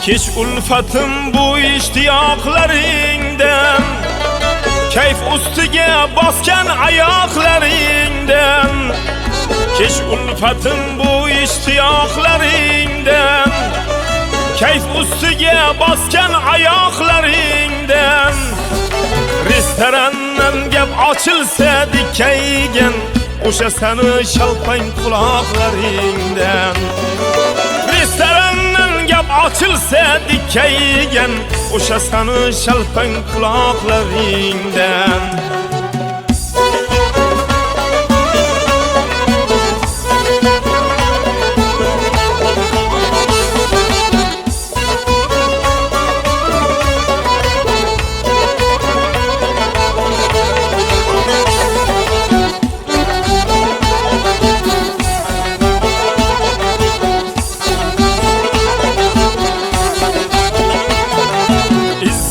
Keç ulfatım bu iştiyoqlaringdan, kayf ustiga bosgan oyoqlaringdan. Keç ulfatım bu iştiyoqlaringdan, kayf ustiga bosgan oyoqlaringdan. Restorandan gap ochilsa dikkaygan, o'sha sani shalpang quloqlaringdan. Restorandan gap ochilsa dikkaygan, o'sha sani shalpang quloqlaringdan.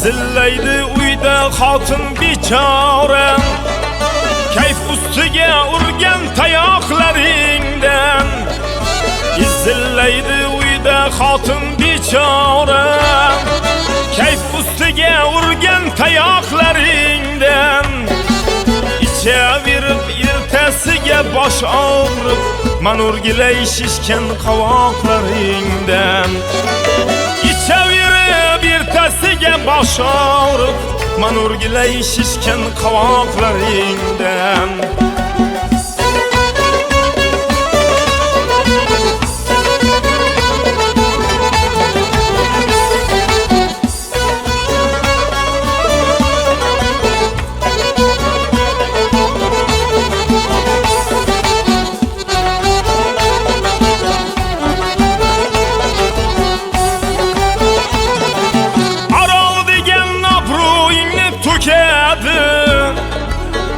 Zillaydi uyda xotin bechora, kayf ustiga urgan tayoqlaringdan. Zillaydi uyda xotin bechora, kayf ustiga urgan tayoqlaringdan. Ichaverib ertasiga bosh og'rib, man o'rgilay shishgan qovoqlaringdan. Ichaverib ertasiga bosh og'rib, man o'rgilay shishgan qovoqlaringdan.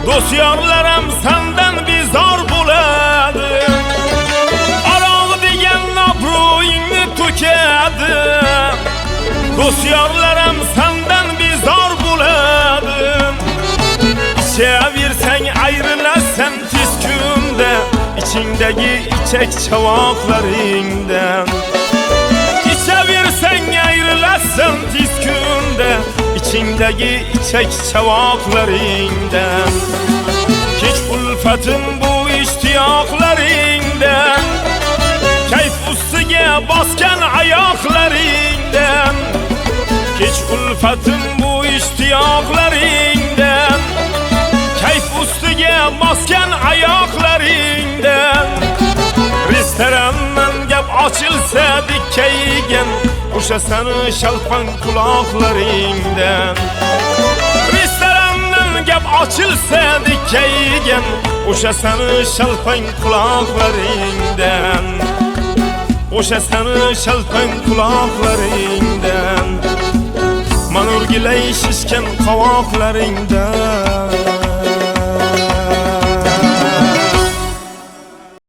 Do'st yorlarim sendan bezor bo'ladi. Aroq degan obro'yingni to'kadi. Do'st yorlarim sendan bezor bo'ladi. Ichaversang ayrilasan tez kunda, ichingdagi ichak chavoqlaringdan. Ichaversang ayrilasan tez kunda, ichingdagi ichak chavoqlaringdan. Kech ulfatim bu ishtiyoqlaringdan, kayf ustiga bosgan oyoqlaringdan. Kech ulfatim bu ishtiyoqlaringdan, kayf ustiga bosgan oyoqlaringdan. Restorandan gap ochilsa dikkaygan, o'sha sani shalpang quloqlaringdan. Restorandan gap ochilsa dikkaygan, o'sha sani shalpang quloqlaringdan. O'sha sani shalpang quloqlaringdan. Man o'rgilay shishgan qovoqlaringdan.